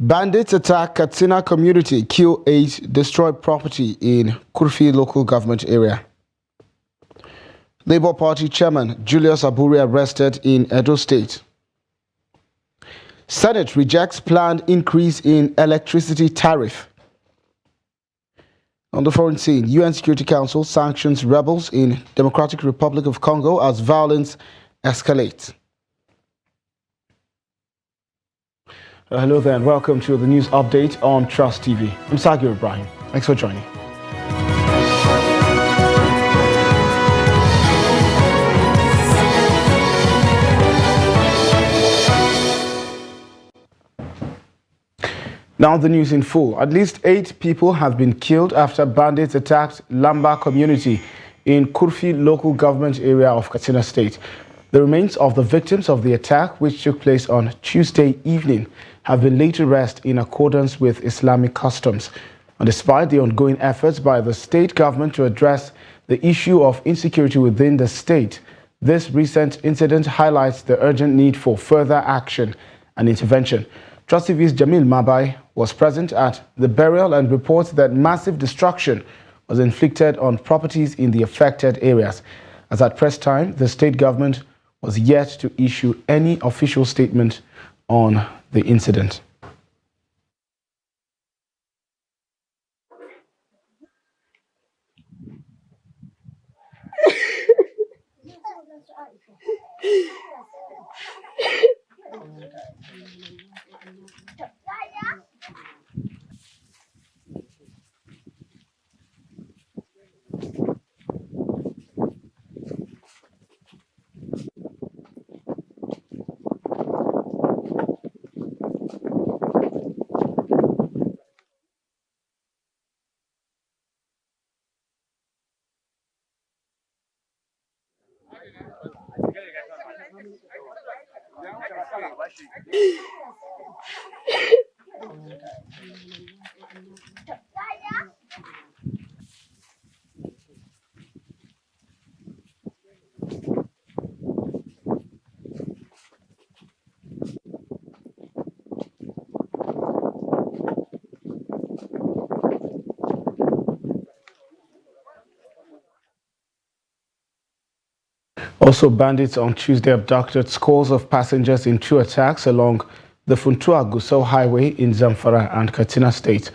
Bandits attack Katsina community, kill 8, destroy property in Kurfi local government area. Labour Party chairman Julius Aburi arrested in Edo State. Senate rejects planned increase in electricity tariff. On the foreign scene, UN Security Council sanctions rebels in Democratic Republic of Congo as violence escalates. Hello there and welcome to the news update on Trust TV. I'm Sagir Ibrahim. Thanks for joining. Now the news in full. At least 8 people have been killed after bandits attacked Lamba community in Kurfi local government area of Katsina State. The remains of the victims of the attack, which took place on Tuesday evening, have been laid to rest in accordance with Islamic customs. And despite the ongoing efforts by the state government to address the issue of insecurity within the state, this recent incident highlights the urgent need for further action and intervention. Trust TV's Jamil Mabai was present at the burial and reports that massive destruction was inflicted on properties in the affected areas. As at press time, the state government was yet to issue any official statement on the incident. Also, bandits on Tuesday abducted scores of passengers in 2 attacks along the Funtua-Gusau highway in Zamfara and Katsina State.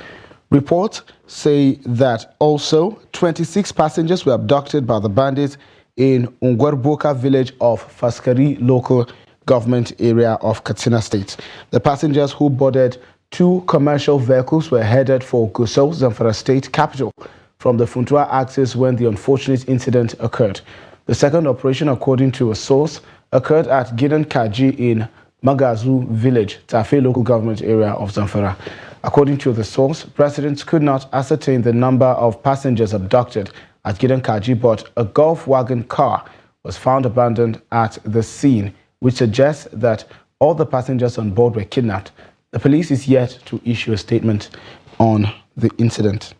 Reports say that also 26 passengers were abducted by the bandits in Ungwarboka village of Faskari local government area of Katsina State. The passengers who boarded 2 commercial vehicles were headed for Gusau, Zamfara State capital, from the Funtua axis when the unfortunate incident occurred. The second operation, according to a source, occurred at Gidan Kaji in Magazu village, Tafe local government area of Zamfara. According to the source, residents could not ascertain the number of passengers abducted at Gidan Kaji, but a Golf wagon car was found abandoned at the scene, which suggests that all the passengers on board were kidnapped. The police is yet to issue a statement on the incident.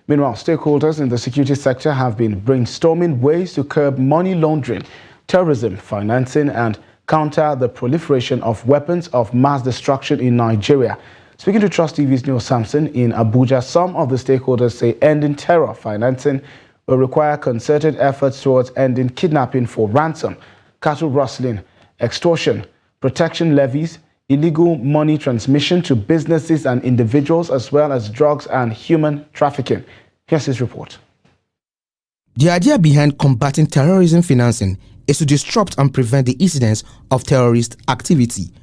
Meanwhile, stakeholders in the security sector have been brainstorming ways to curb money laundering, terrorism, financing, and counter the proliferation of weapons of mass destruction in Nigeria. Speaking to Trust TV's Neil Sampson in Abuja, some of the stakeholders say ending terror financing will require concerted efforts towards ending kidnapping for ransom, cattle rustling, extortion, protection levies, illegal money transmission to businesses and individuals, as well as drugs and human trafficking. Here's his report. The idea behind combating terrorism financing is to disrupt and prevent the incidence of terrorist activity.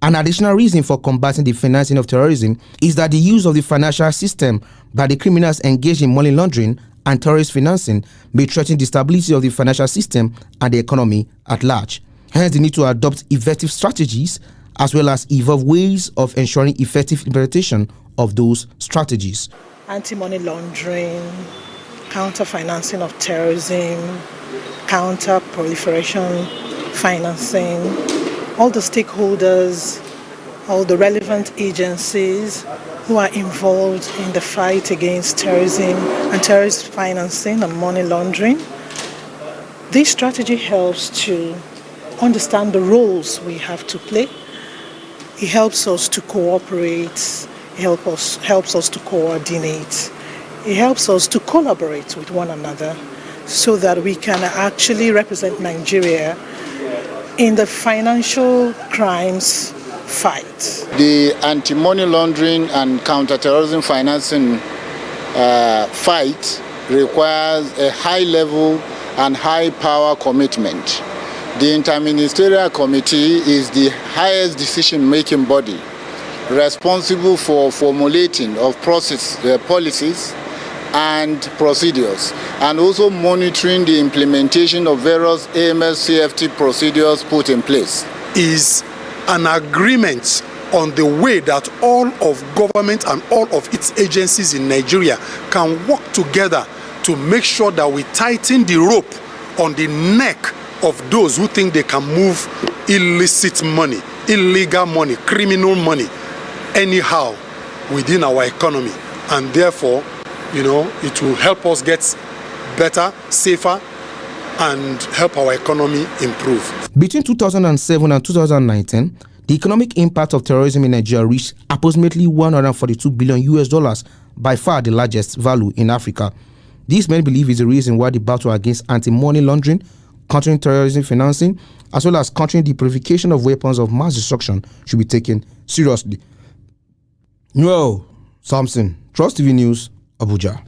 An additional reason for combating the financing of terrorism is that the use of the financial system by the criminals engaged in money laundering and terrorist financing may threaten the stability of the financial system and the economy at large. Hence, the need to adopt effective strategies as well as evolve ways of ensuring effective implementation of those strategies. Anti-money laundering, counter-financing of terrorism, counter-proliferation financing, all the stakeholders, all the relevant agencies who are involved in the fight against terrorism and terrorist financing and money laundering. This strategy helps to understand the roles we have to play It helps us to cooperate, helps us to coordinate, it helps us to collaborate with one another so that we can actually represent Nigeria in the financial crimes fight. The anti-money laundering and counter-terrorism financing fight requires a high level and high power commitment. The Interministerial Committee is the highest decision-making body responsible for formulating of policies and procedures, and also monitoring the implementation of various AMS CFT procedures put in place. Is an agreement on the way that all of government and all of its agencies in Nigeria can work together to make sure that we tighten the rope on the neck of those who think they can move illicit money, illegal money, criminal money, anyhow within our economy. And therefore, it will help us get better, safer, and help our economy improve. Between 2007 and 2019, the economic impact of terrorism in Nigeria reached approximately $142 billion, by far the largest value in Africa. This many believe is the reason why the battle against anti-money laundering, countering terrorism financing, as well as countering the proliferation of weapons of mass destruction should be taken seriously. Noel Samson, Trust TV News, Abuja.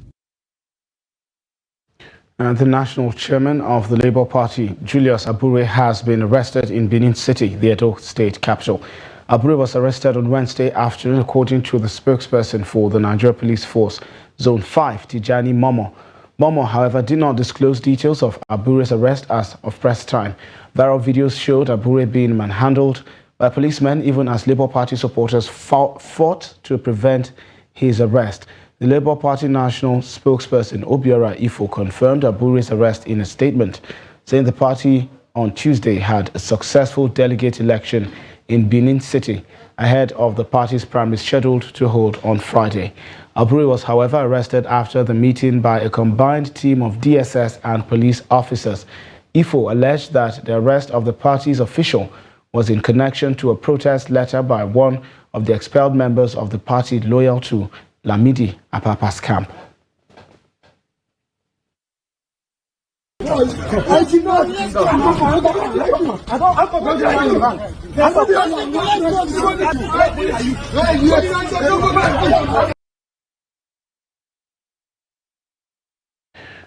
And the national chairman of the Labour Party, Julius Abure, has been arrested in Benin City, the Edo state capital. Abure was arrested on Wednesday afternoon, according to the spokesperson for the Nigeria Police Force, Zone 5, Tijani Momo. Momo, however, did not disclose details of Abure's arrest as of press time. Viral videos showed Abure being manhandled by policemen, even as Labour Party supporters fought to prevent his arrest. The Labour Party national spokesperson Obiora Ifo confirmed Abure's arrest in a statement, saying the party on Tuesday had a successful delegate election in Benin City ahead of the party's primary scheduled to hold on Friday. Abure was, however, arrested after the meeting by a combined team of DSS and police officers. Ifo alleged that the arrest of the party's official was in connection to a protest letter by one of the expelled members of the party loyal to Lamidi Apapa's camp.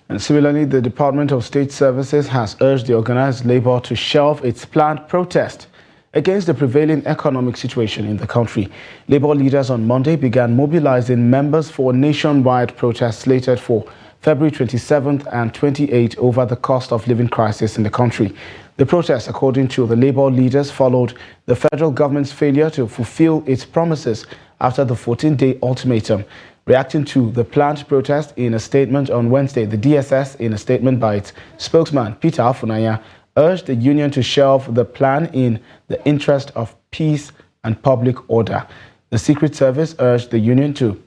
And similarly, the Department of State Services has urged the organized labor to shelve its planned protest against the prevailing economic situation in the country. Labor leaders on Monday began mobilizing members for a nationwide protest slated for February 27th and 28th over the cost of living crisis in the country. The protest, according to the labor leaders, followed the federal government's failure to fulfill its promises after the 14-day ultimatum. Reacting to the planned protest in a statement on Wednesday, the DSS, in a statement by its spokesman, Peter Afunanya, urged the union to shelve the plan in the interest of peace and public order. The Secret Service urged the union to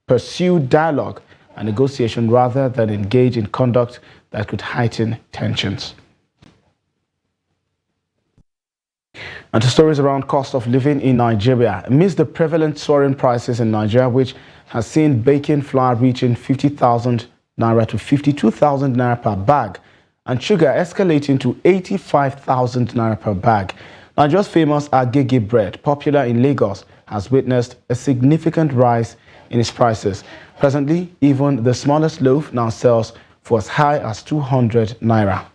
pursue dialogue and negotiation rather than engage in conduct that could heighten tensions. And to stories around cost of living in Nigeria. Amidst the prevalent soaring prices in Nigeria, which has seen baking flour reaching 50,000 naira to 52,000 naira per bag, and sugar escalating to 85,000 naira per bag, Nigeria's famous Agege bread, popular in Lagos, has witnessed a significant rise in its prices. Presently, even the smallest loaf now sells for as high as 200 naira.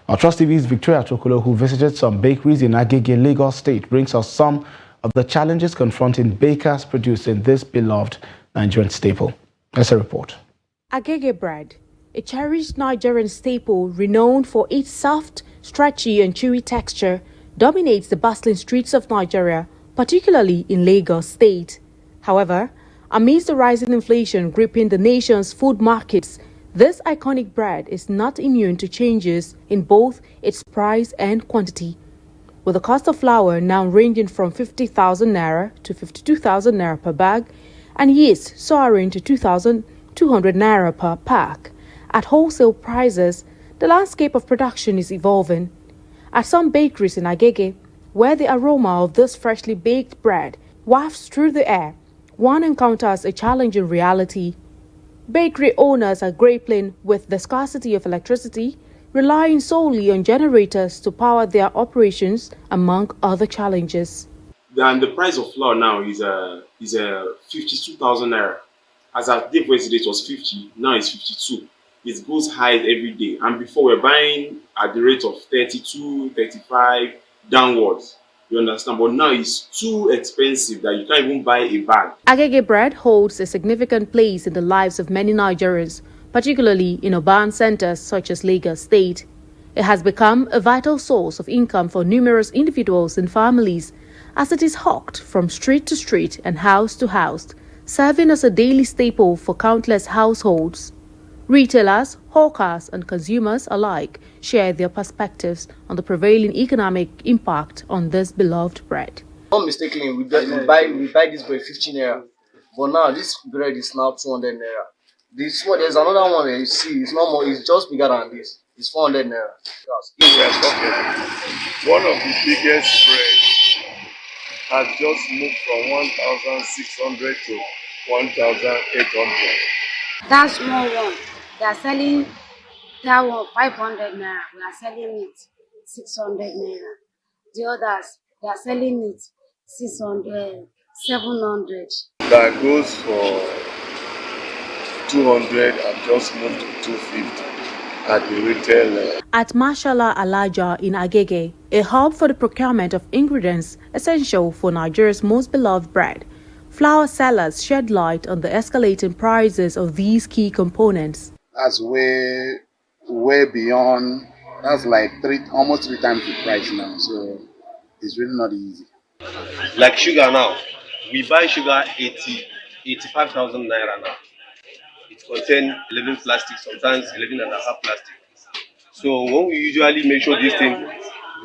Our Trust TV's Victoria Tokolo, who visited some bakeries in Agege, Lagos State, brings us some of the challenges confronting bakers producing this beloved Nigerian staple. Let's a report. Agege bread, a cherished Nigerian staple renowned for its soft, stretchy and chewy texture, dominates the bustling streets of Nigeria, particularly in Lagos State. However, amidst the rising inflation gripping the nation's food markets, this iconic bread is not immune to changes in both its price and quantity, with the cost of flour now ranging from 50,000 naira to 52,000 naira per bag, and yeast soaring to 2,200 naira per pack. At wholesale prices, the landscape of production is evolving. At some bakeries in Agege, where the aroma of this freshly baked bread wafts through the air, one encounters a challenging reality. Bakery owners are grappling with the scarcity of electricity, relying solely on generators to power their operations, among other challenges. And the price of flour now is 52,000 naira. As at day yesterday it was 50, now it's 52. It goes high every day. And before we're buying at the rate of 32, 35 downwards. You understand? But now it's too expensive that you can't even buy a bag. Agege bread holds a significant place in the lives of many Nigerians, particularly in urban centers such as Lagos State. It has become a vital source of income for numerous individuals and families, as it is hawked from street to street and house to house, serving as a daily staple for countless households. Retailers, hawkers, and consumers alike share their perspectives on the prevailing economic impact on this beloved bread. Not mistakenly, we buy this bread 15 naira, but now this bread is now 200 naira. There's another one that you see, it's not more, it's just bigger than this. It's 400 naira. One of the biggest breads has just moved from 1,600 to 1,800. That small one, they are selling that one 500 naira. We are selling it 600 naira. The others, they are selling it 600, 700. That goes for 200 and just moved to 250 at the retail level. At Mashallah Alaja in Agege, a hub for the procurement of ingredients essential for Nigeria's most beloved bread, flour sellers shed light on the escalating prices of these key components. That's way beyond. That's like almost three times the price now. So it's really not easy. Like sugar now, we buy sugar 85,000 naira now. It contains 11 plastic, sometimes 11 and a half plastic. So when we usually measure this thing,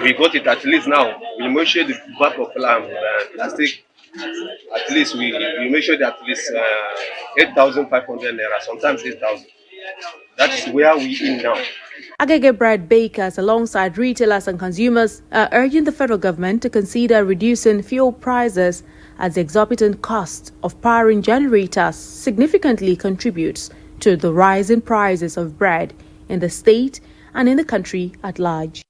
we got it at least now. We measure the back of plastic. At least we measure that at least 8,500 naira, sometimes 8,000. That's where we in now. Agege bread bakers, alongside retailers and consumers, are urging the federal government to consider reducing fuel prices, as the exorbitant cost of powering generators significantly contributes to the rising prices of bread in the state and in the country at large.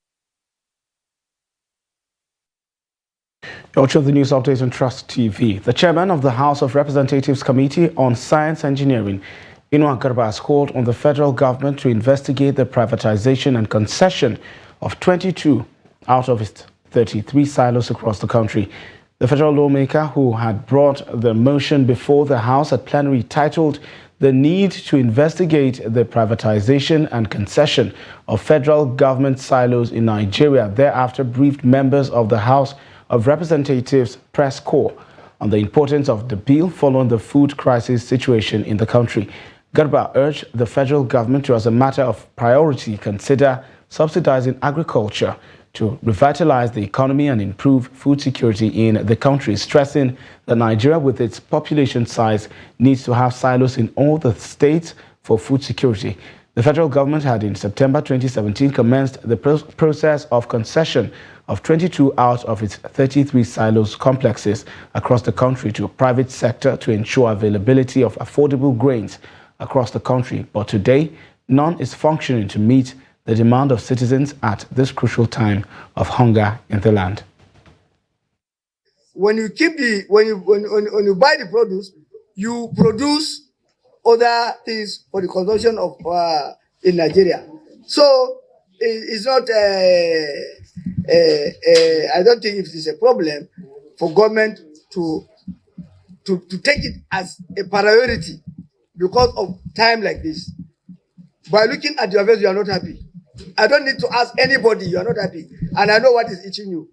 Watching the news updates on Trust TV. The chairman of the House of Representatives Committee on Science Engineering, Inuwa Garba, has called on the federal government to investigate the privatization and concession of 22 out of its 33 silos across the country. The federal lawmaker, who had brought the motion before the House at plenary, titled "The Need to Investigate the Privatization and Concession of Federal Government Silos in Nigeria," thereafter briefed members of the House of Representatives Press Corps on the importance of the bill following the food crisis situation in the country. Garba urged the federal government to, as a matter of priority, consider subsidizing agriculture to revitalize the economy and improve food security in the country, stressing that Nigeria, with its population size, needs to have silos in all the states for food security. The federal government had in September 2017 commenced the process of concession of 22 out of its 33 silos complexes across the country to a private sector to ensure availability of affordable grains across the country. But today, none is functioning to meet the demand of citizens at this crucial time of hunger in the land. When you buy the produce, you produce other things for the consumption of in Nigeria. So it's not. I don't think it is a problem for government to take it as a priority because of time like this. By looking at your face, you are not happy. I don't need to ask anybody, you are not happy. And I know what is itching you.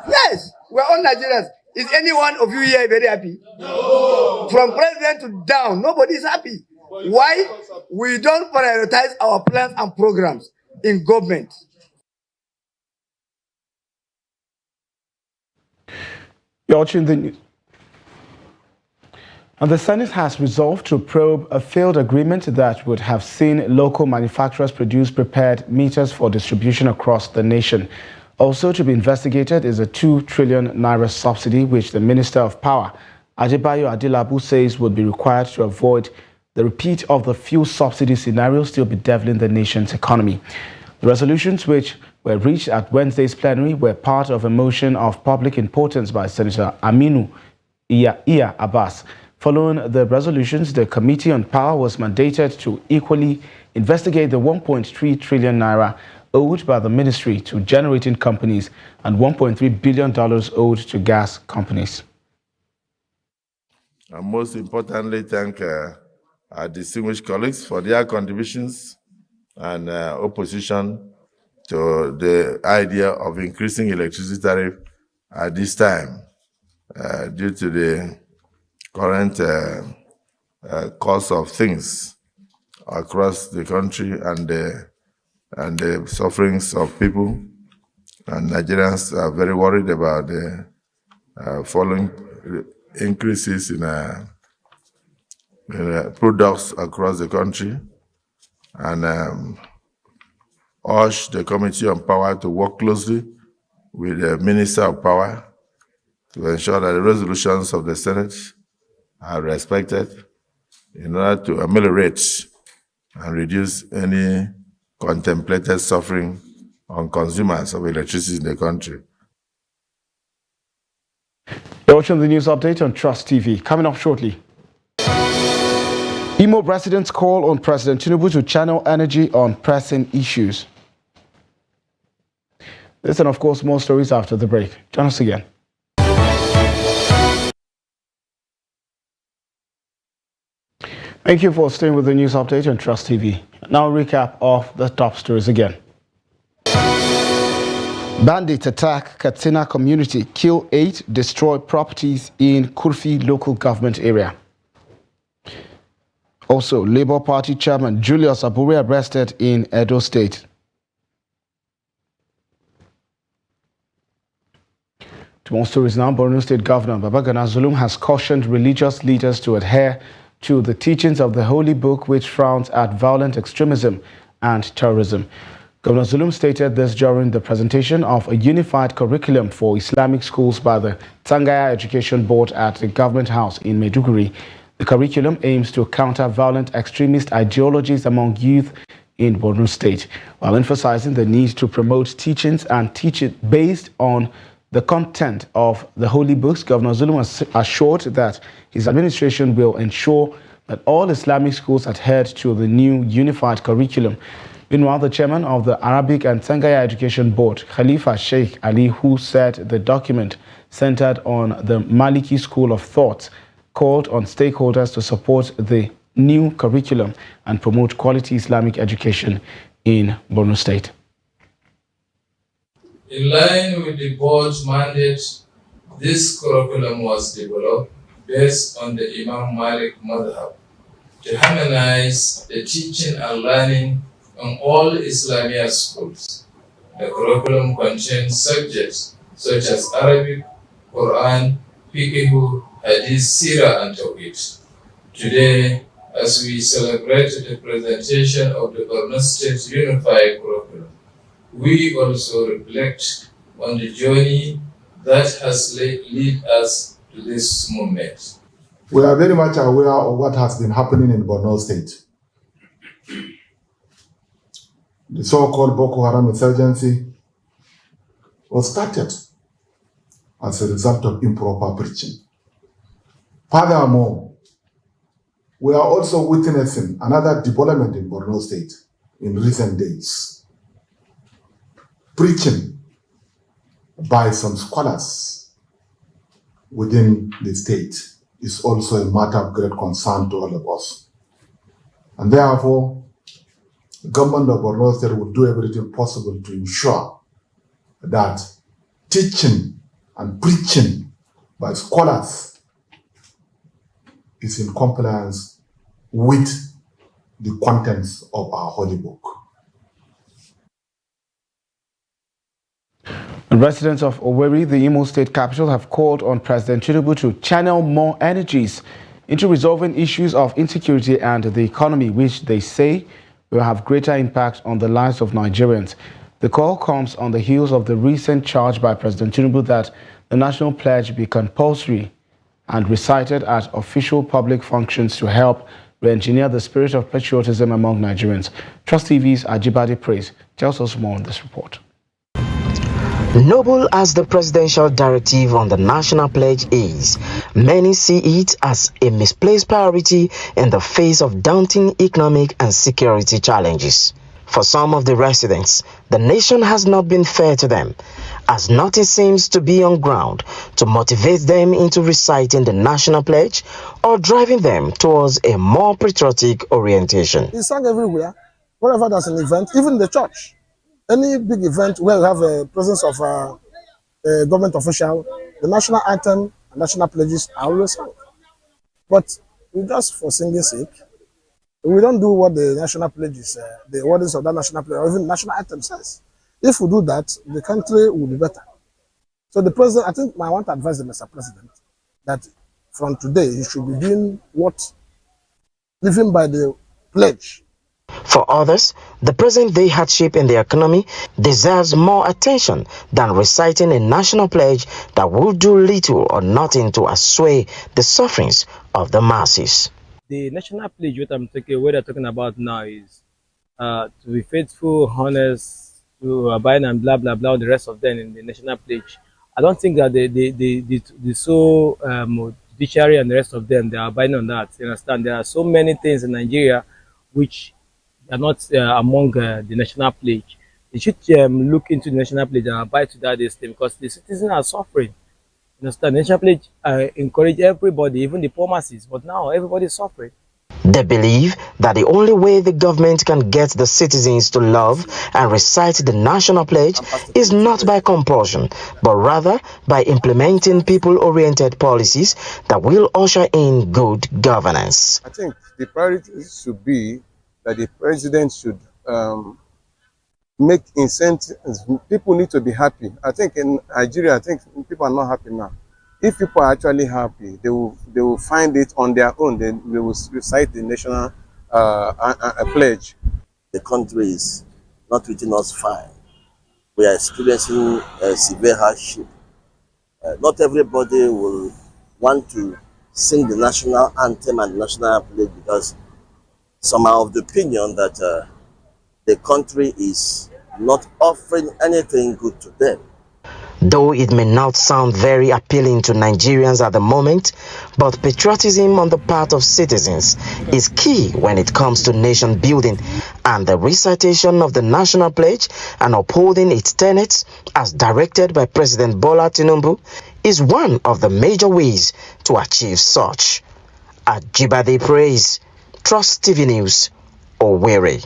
Yes, we're all Nigerians. Is any one of you here very happy? No. From president to down, nobody is happy. Why? We don't prioritize our plans and programs in government. You're watching the news. And the Senate has resolved to probe a failed agreement that would have seen local manufacturers produce prepared meters for distribution across the nation. Also to be investigated is a 2 trillion naira subsidy which the Minister of Power, Adebayo Adelabu, says would be required to avoid the repeat of the fuel subsidy scenario still bedeviling the nation's economy. The resolutions which were reached at Wednesday's plenary were part of a motion of public importance by Senator Aminu Iya Abbas. Following the resolutions, the Committee on Power was mandated to equally investigate the 1.3 trillion naira owed by the ministry to generating companies and $1.3 billion owed to gas companies. And most importantly, thank our distinguished colleagues for their contributions and opposition to the idea of increasing electricity tariff at this time due to the current cost of things across the country and the sufferings of people. And Nigerians are very worried about the following increases in products across the country, and urge the Committee on Power to work closely with the Minister of Power to ensure that the resolutions of the Senate are respected in order to ameliorate and reduce any contemplated suffering on consumers of electricity in the country. You're watching the news update on Trust TV. Coming up shortly. Imo residents call on President Tinubu to channel energy on pressing issues. This and of course more stories after the break. Join us again. Thank you for staying with the news update on Trust TV. Now a recap of the top stories again. Bandits attack Katsina community, kill 8, destroy properties in Kurfi local government area. Also, Labour Party chairman Julius Abure arrested in Edo State. To more stories now, Borno State Governor Babagana Zulum has cautioned religious leaders to adhere to the teachings of the Holy Book, which frowns at violent extremism and terrorism. Governor Zulum stated this during the presentation of a unified curriculum for Islamic schools by the Tangaya Education Board at the Government House in Maiduguri. The curriculum aims to counter violent extremist ideologies among youth in Borno State, while emphasizing the need to promote teachings and teach it based on the content of the holy books. Governor Zulum assured that his administration will ensure that all Islamic schools adhere to the new unified curriculum. Meanwhile, the chairman of the Arabic and Tangaya Education Board, Khalifa Sheikh Ali, who said the document centered on the Maliki school of thought, called on stakeholders to support the new curriculum and promote quality Islamic education in Borno State. In line with the board's mandate, this curriculum was developed based on the Imam Malik Madhab to harmonize the teaching and learning in all Islamic schools. The curriculum contains subjects such as Arabic, Quran, Fiqh, Hadith, Sirah, and Tawhid. Today, as we celebrate the presentation of the Borno State Unified Curriculum, we also reflect on the journey that has led us to this moment. We are very much aware of what has been happening in Borno State. The so-called Boko Haram insurgency was started as a result of improper preaching. Furthermore, we are also witnessing another development in Borno State in recent days. Preaching by some scholars within the state is also a matter of great concern to all of us. And therefore, the government of Borno State will do everything possible to ensure that teaching and preaching by scholars is in compliance with the contents of our holy book. Residents of Owerri, the Imo State capital, have called on President Tinubu to channel more energies into resolving issues of insecurity and the economy, which they say will have greater impact on the lives of Nigerians. The call comes on the heels of the recent charge by President Tinubu that the national pledge be compulsory and recited at official public functions to help re-engineer the spirit of patriotism among Nigerians. Trust TV's Ajibade Praise tells us more on this report. Noble as the presidential directive on the national pledge is, many see it as a misplaced priority in the face of daunting economic and security challenges. For some of the residents, the nation has not been fair to them, as nothing seems to be on ground to motivate them into reciting the national pledge or driving them towards a more patriotic orientation. It's sung everywhere, wherever there's an event, even the church. Any big event where you have a presence of a government official, the national anthem and national pledges are always sung. But we just for singing sake, we don't do what the national pledge is, the words of that national pledge, or even national anthem says. If we do that, the country will be better. So the president, I think I want to advise the Mr. President that from today he should be doing living by the pledge. For others, the present-day hardship in the economy deserves more attention than reciting a national pledge that will do little or nothing to assuage the sufferings of the masses. The national pledge, what they're talking about now is to be faithful, honest, to abide and blah, blah, blah, the rest of them in the national pledge. I don't think that the judiciary and the rest of them, they are abiding on that. You understand? There are so many things in Nigeria which are not among the national pledge. They should look into the national pledge and abide to that thing because the citizens are suffering. You understand? The national pledge encourage everybody, even the poor masses, but now everybody is suffering. They believe that the only way the government can get the citizens to love and recite the national pledge is not by compulsion, but rather by implementing people-oriented policies that will usher in good governance. I think the priority should be that the president should make incentives. People need to be happy. I think in Nigeria, I think people are not happy now. If people are actually happy, they will find it on their own. They will recite the national pledge. The country is not treating us fine. We are experiencing severe hardship. Not everybody will want to sing the national anthem and the national pledge because some are of the opinion that the country is not offering anything good to them. Though it may not sound very appealing to Nigerians at the moment, but patriotism on the part of citizens is key when it comes to nation building, and the recitation of the national pledge and upholding its tenets as directed by President Bola Tinubu is one of the major ways to achieve such. Ajibade Praise, Trust TV News, Owerri.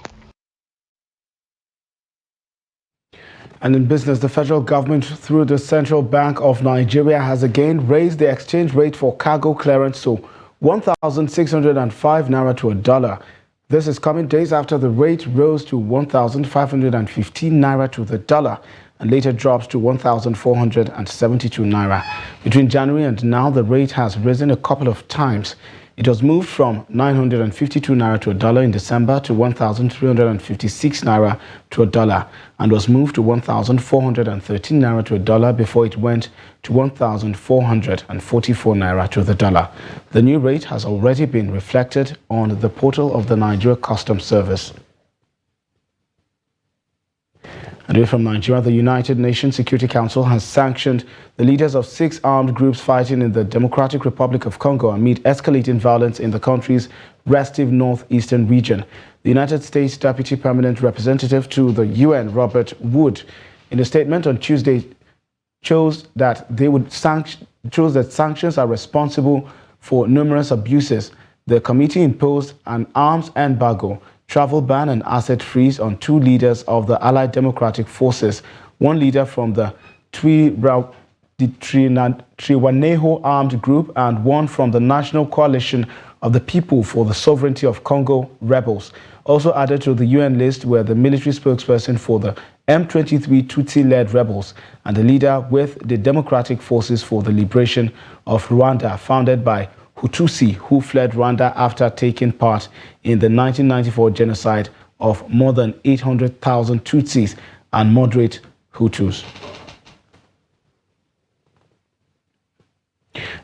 And in business, the federal government, through the Central Bank of Nigeria, has again raised the exchange rate for cargo clearance to 1,605 naira to a dollar. This is coming days after the rate rose to 1,515 naira to the dollar and later dropped to 1,472 naira. Between January and now, the rate has risen a couple of times. It was moved from 952 naira to a dollar in December to 1,356 naira to a dollar and was moved to 1,413 naira to a dollar before it went to 1,444 naira to the dollar. The new rate has already been reflected on the portal of the Nigeria Customs Service. And away from Nigeria, the United Nations Security Council has sanctioned the leaders of 6 armed groups fighting in the Democratic Republic of Congo amid escalating violence in the country's restive northeastern region. The United States Deputy Permanent Representative to the UN, Robert Wood, in a statement on Tuesday, chose that sanctions are responsible for numerous abuses. The committee imposed an arms embargo, travel ban and asset freeze on 2 leaders of the Allied Democratic Forces, 1 leader from the Twirwaneho Armed Group and 1 from the National Coalition of the People for the Sovereignty of Congo rebels. Also added to the UN list were the military spokesperson for the M23 Tutsi-led rebels and the leader with the Democratic Forces for the Liberation of Rwanda, founded by Hutusi, who fled Rwanda after taking part in the 1994 genocide of more than 800,000 Tutsis and moderate Hutus.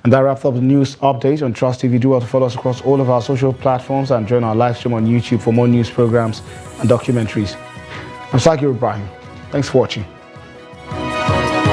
And that wraps up the news update on Trust TV. Do well to follow us across all of our social platforms and join our live stream on YouTube for more news programs and documentaries. I'm Sakir Ibrahim. Thanks for watching.